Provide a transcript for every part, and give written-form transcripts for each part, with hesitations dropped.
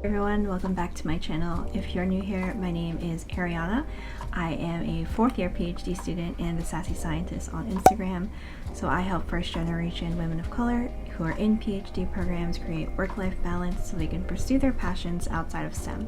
Hey everyone, welcome back to my channel. If you're new here, my name is Ariana. I am a fourth year PhD student and the Sassy Scientist on Instagram. So I help first generation women of color who are in PhD programs create work-life balance so they can pursue their passions outside of STEM.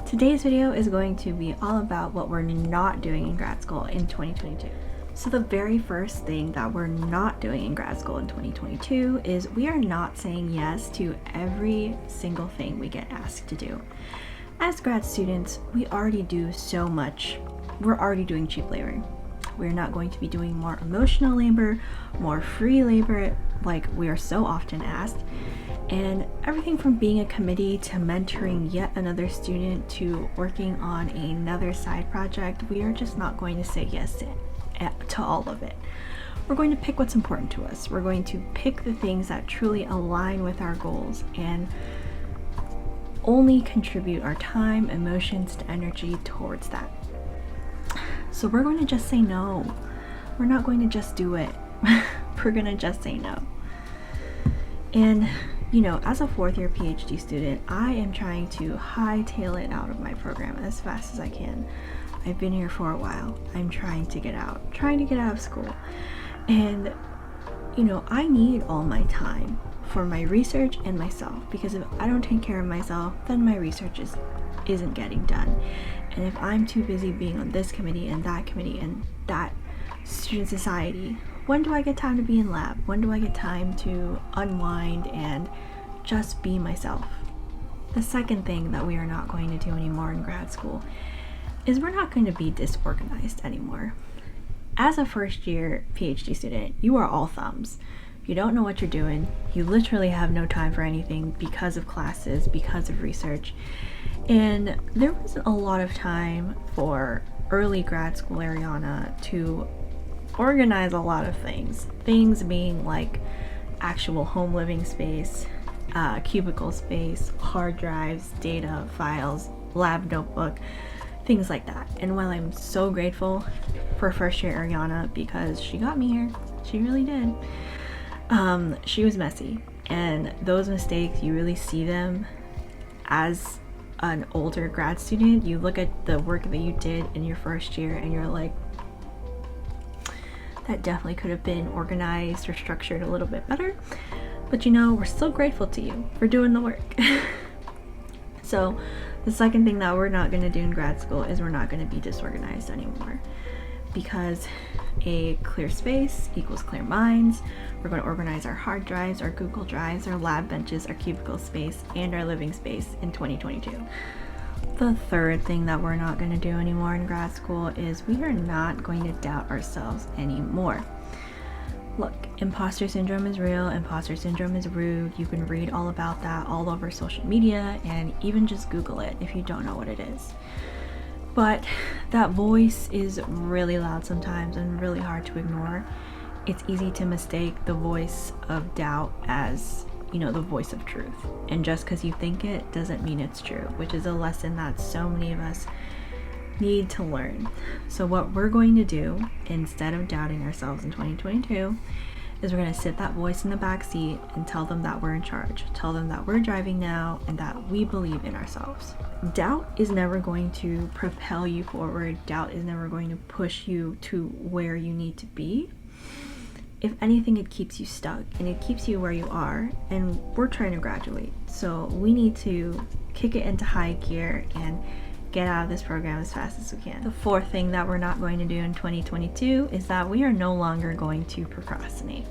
Today's video is going to be all about what we're not doing in grad school in 2022. So the very first thing that we're not doing in grad school in 2022 is we are not saying yes to every single thing we get asked to do. As grad students, we already do so much. We're already doing cheap labor. We're not going to be doing more emotional labor, more free labor like we are so often asked. And everything from being a committee to mentoring yet another student to working on another side project, we are just not going to say yes to all of it. We're going to pick what's important to us. We're going to pick the things that truly align with our goals and only contribute our time, emotions, and energy towards that. So we're going to just say no. We're not going to just do it. We're going to just say no. And you know, as a fourth year PhD student, I am trying to hightail it out of my program as fast as I can. I've been here for a while. I'm trying to get out of school. And you know, I need all my time for my research and myself, because if I don't take care of myself, then my research isn't getting done. And if I'm too busy being on this committee and that student society, when do I get time to be in lab? When do I get time to unwind and just be myself? The second thing that we are not going to do anymore in grad school is we're not going to be disorganized anymore. As a first year PhD student, you are all thumbs. You don't know what you're doing. You literally have no time for anything because of classes, because of research. And there wasn't a lot of time for early grad school Ariana to organize a lot of things being like actual home living space, cubicle space, hard drives, data, files, lab notebook, things like that. And while I'm so grateful for first year Ariana because she got me here, she really did, she was messy, and those mistakes, you really see them as an older grad student. You look at the work that you did in your first year and you're like, that definitely could have been organized or structured a little bit better. But you know, we're still grateful to you for doing the work. So the second thing that we're not going to do in grad school is we're not going to be disorganized anymore, because a clear space equals clear minds. We're going to organize our hard drives, our Google Drives, our lab benches, our cubicle space, and our living space in 2022. The third thing that we're not going to do anymore in grad school is we are not going to doubt ourselves anymore. Look, imposter syndrome is real, imposter syndrome is rude. You can read all about that all over social media and even just Google it if you don't know what it is. But that voice is really loud sometimes and really hard to ignore. It's easy to mistake the voice of doubt as, you know, the voice of truth. And just because you think it doesn't mean it's true, which is a lesson that so many of us need to learn. So what we're going to do instead of doubting ourselves in 2022 is we're going to sit that voice in the back seat and tell them that we're in charge, tell them that we're driving now and that we believe in ourselves. Doubt is never going to propel you forward. Doubt is never going to push you to where you need to be. If anything, it keeps you stuck and it keeps you where you are, and we're trying to graduate. So we need to kick it into high gear and get out of this program as fast as we can. The fourth thing that we're not going to do in 2022 is that we are no longer going to procrastinate.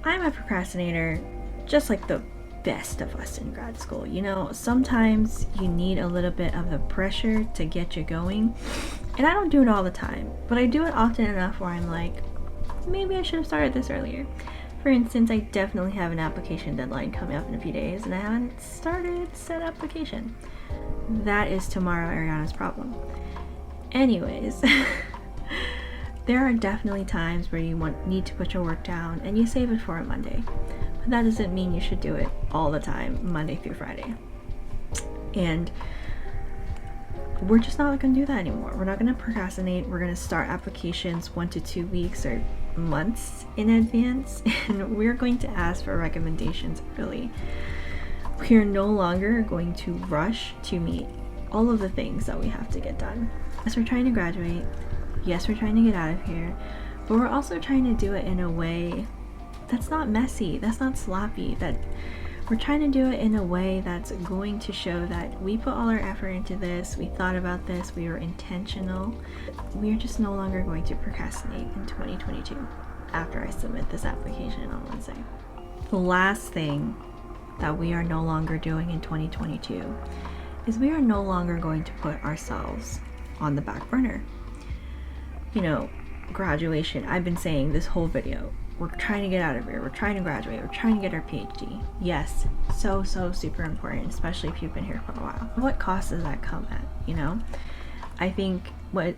I'm a procrastinator just like the best of us in grad school. You know, sometimes you need a little bit of the pressure to get you going, and I don't do it all the time, but I do it often enough where I'm like, maybe I should have started this earlier. For instance, I definitely have an application deadline coming up in a few days and I haven't started said application. That is tomorrow Ariana's problem. Anyways, there are definitely times where you need to put your work down and you save it for a Monday. But that doesn't mean you should do it all the time, Monday through Friday. And we're just not going to do that anymore. We're not going to procrastinate. We're going to start applications 1 to 2 weeks or months in advance, and we're going to ask for recommendations early. We are no longer going to rush to meet all of the things that we have to get done. Yes, we're trying to graduate. Yes, we're trying to get out of here. But we're also trying to do it in a way that's not messy, that's not sloppy, that we're trying to do it in a way that's going to show that we put all our effort into this, we thought about this, we were intentional. We're just no longer going to procrastinate in 2022 after I submit this application on Wednesday. The last thing that we are no longer doing in 2022 is we are no longer going to put ourselves on the back burner. You know, graduation, I've been saying this whole video, we're trying to get out of here, we're trying to graduate, we're trying to get our PhD. Yes, so super important, especially if you've been here for a while. What cost does that come at, you know? I think what